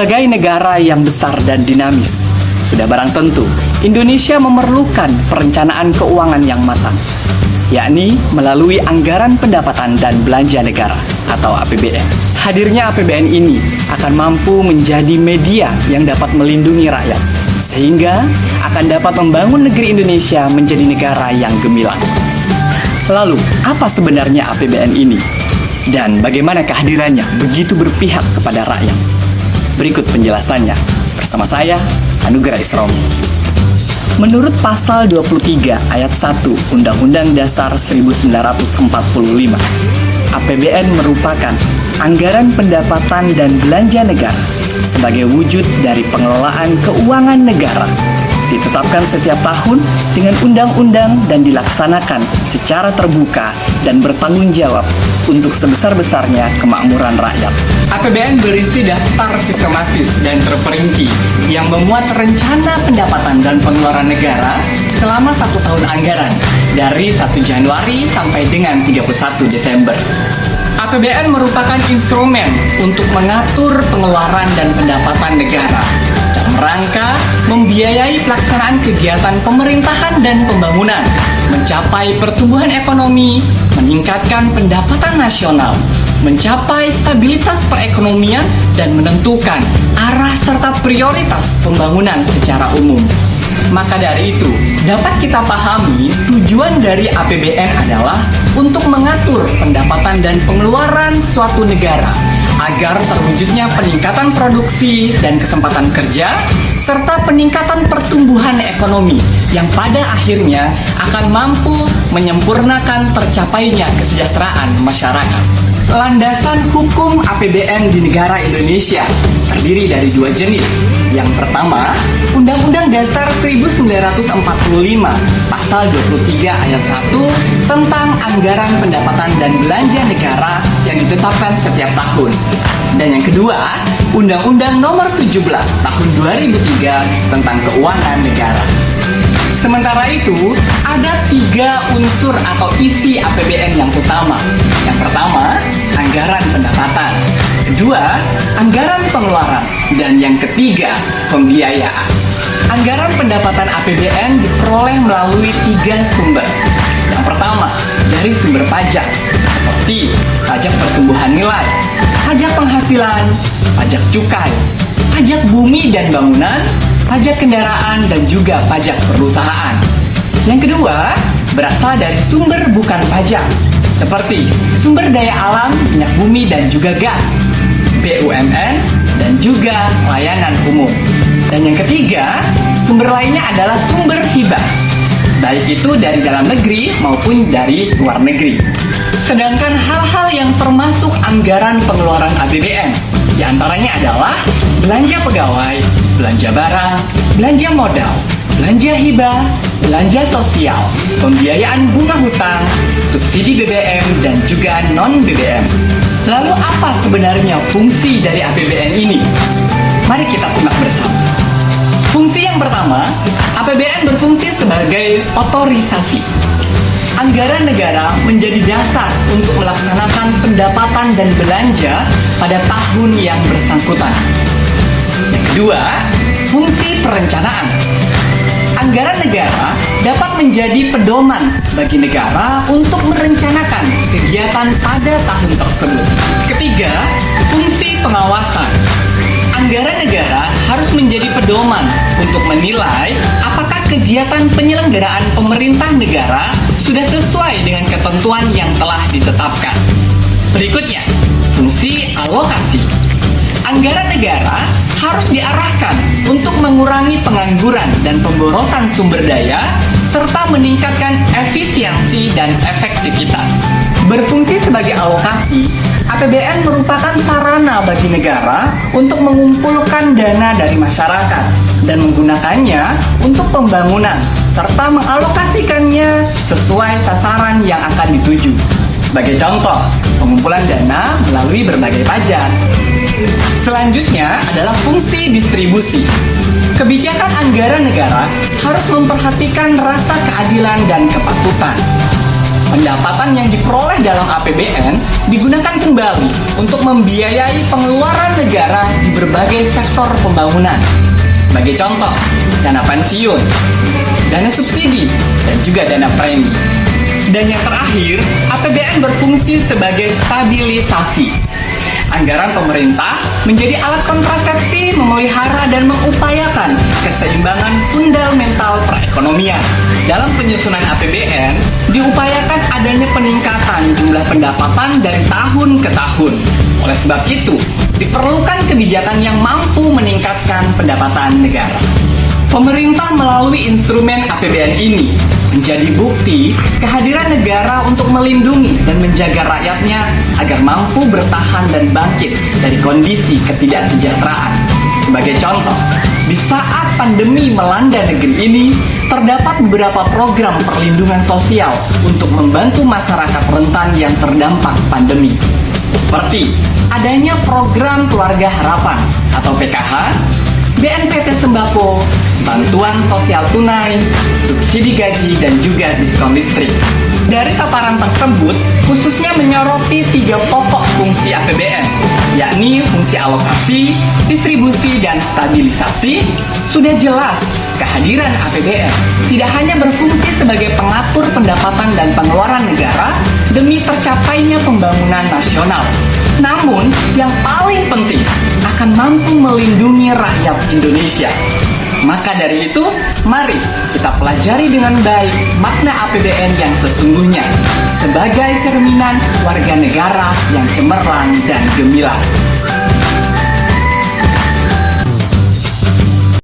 Sebagai negara yang besar dan dinamis, sudah barang tentu Indonesia memerlukan perencanaan keuangan yang matang, yakni melalui Anggaran Pendapatan dan Belanja Negara atau APBN. Hadirnya APBN ini akan mampu menjadi media yang dapat melindungi rakyat, sehingga akan dapat membangun negeri Indonesia menjadi negara yang gemilang. Lalu, apa sebenarnya APBN ini? Dan bagaimana kehadirannya begitu berpihak kepada rakyat? Berikut penjelasannya bersama saya, Anugerah Isromi. Menurut pasal 23 ayat 1 Undang-Undang Dasar 1945, APBN merupakan anggaran pendapatan dan belanja negara sebagai wujud dari pengelolaan keuangan negara, ditetapkan setiap tahun dengan undang-undang dan dilaksanakan secara terbuka dan bertanggung jawab untuk sebesar-besarnya kemakmuran rakyat. APBN berisi daftar sistematis dan terperinci yang memuat rencana pendapatan dan pengeluaran negara selama 1 tahun anggaran dari 1 Januari sampai dengan 31 Desember. APBN merupakan instrumen untuk mengatur pengeluaran dan pendapatan negara dalam rangka membiayai pelaksanaan kegiatan pemerintahan dan pembangunan, mencapai pertumbuhan ekonomi, meningkatkan pendapatan nasional, mencapai stabilitas perekonomian, dan menentukan arah serta prioritas pembangunan secara umum. Maka dari itu, dapat kita pahami tujuan dari APBN adalah untuk mengatur pendapatan dan pengeluaran suatu negara agar terwujudnya peningkatan produksi dan kesempatan kerja serta peningkatan pertumbuhan ekonomi yang pada akhirnya akan mampu menyempurnakan tercapainya kesejahteraan masyarakat. Landasan hukum APBN di negara Indonesia terdiri dari 2 jenis. Yang pertama, Undang-Undang Dasar 1945 Pasal 23 ayat 1 tentang Anggaran Pendapatan dan Belanja Negara yang ditetapkan setiap tahun. Dan yang kedua, Undang-Undang Nomor 17 Tahun 2003 tentang Keuangan Negara. Sementara itu, ada 3 unsur atau isi APBN yang utama. Yang pertama, anggaran pendapatan. Kedua, anggaran pengeluaran. Dan yang ketiga, pembiayaan. Anggaran pendapatan APBN diperoleh melalui 3 sumber. Yang pertama, dari sumber pajak, seperti pajak pertumbuhan nilai, pajak penghasilan, pajak cukai, pajak bumi dan bangunan, pajak kendaraan, dan juga pajak perusahaan. Yang kedua, berasal dari sumber bukan pajak, seperti sumber daya alam, minyak bumi, dan juga gas, BUMN, dan juga layanan umum. Dan yang ketiga, sumber lainnya adalah sumber hibah, baik itu dari dalam negeri maupun dari luar negeri. Sedangkan hal-hal yang termasuk anggaran pengeluaran APBN, diantaranya adalah belanja pegawai, belanja barang, belanja modal, belanja hibah, belanja sosial, pembiayaan bunga hutang, subsidi BBM, dan juga non-BBM. Lalu apa sebenarnya fungsi dari APBN ini? Mari kita simak bersama. Fungsi yang pertama, APBN berfungsi sebagai otorisasi. Anggaran negara menjadi dasar untuk melaksanakan pendapatan dan belanja pada tahun yang bersangkutan. Yang kedua, fungsi perencanaan. Anggaran negara dapat menjadi pedoman bagi negara untuk merencanakan kegiatan pada tahun tersebut. Ketiga, fungsi pengawasan. Anggaran negara harus menjadi pedoman untuk menilai apakah kegiatan penyelenggaraan pemerintah negara sudah sesuai dengan ketentuan yang telah ditetapkan. Berikutnya, fungsi alokasi. Anggaran negara harus diarahkan untuk mengurangi pengangguran dan pemborosan sumber daya serta meningkatkan efisiensi dan efektivitas. Berfungsi sebagai alokasi, APBN merupakan sarana bagi negara untuk mengumpulkan dana dari masyarakat dan menggunakannya untuk pembangunan serta mengalokasikannya sesuai sasaran yang akan dituju. Sebagai contoh, pengumpulan dana melalui berbagai pajak. Selanjutnya adalah fungsi distribusi. Kebijakan anggaran negara harus memperhatikan rasa keadilan dan kepatutan. Pendapatan yang diperoleh dalam APBN digunakan kembali untuk membiayai pengeluaran negara di berbagai sektor pembangunan. Sebagai contoh, dana pensiun, dana subsidi, dan juga dana premi. Dan yang terakhir, APBN berfungsi sebagai stabilisasi. Anggaran pemerintah menjadi alat kontrasepsi memelihara dan mengupayakan keseimbangan fundamental perekonomian. Dalam penyusunan APBN, diupayakan adanya peningkatan jumlah pendapatan dari tahun ke tahun. Oleh sebab itu, diperlukan kebijakan yang mampu meningkatkan pendapatan negara. Pemerintah melalui instrumen APBN ini menjadi bukti kehadiran negara untuk melindungi dan menjaga rakyatnya agar mampu bertahan dan bangkit dari kondisi ketidaksejahteraan. Sebagai contoh, di saat pandemi melanda negeri ini, terdapat beberapa program perlindungan sosial untuk membantu masyarakat rentan yang terdampak pandemi. Seperti adanya program Keluarga Harapan atau PKH, BNPT Sembako, bantuan sosial tunai, subsidi gaji, dan juga diskon listrik. Dari paparan tersebut, khususnya menyoroti 3 pokok fungsi APBN, yakni fungsi alokasi, distribusi, dan stabilisasi. Sudah jelas, kehadiran APBN tidak hanya berfungsi sebagai pengatur pendapatan dan pengeluaran negara demi tercapainya pembangunan nasional, namun yang paling penting akan mampu melindungi rakyat Indonesia. Maka dari itu, mari kita pelajari dengan baik makna APBN yang sesungguhnya sebagai cerminan warga negara yang cemerlang dan gemilang.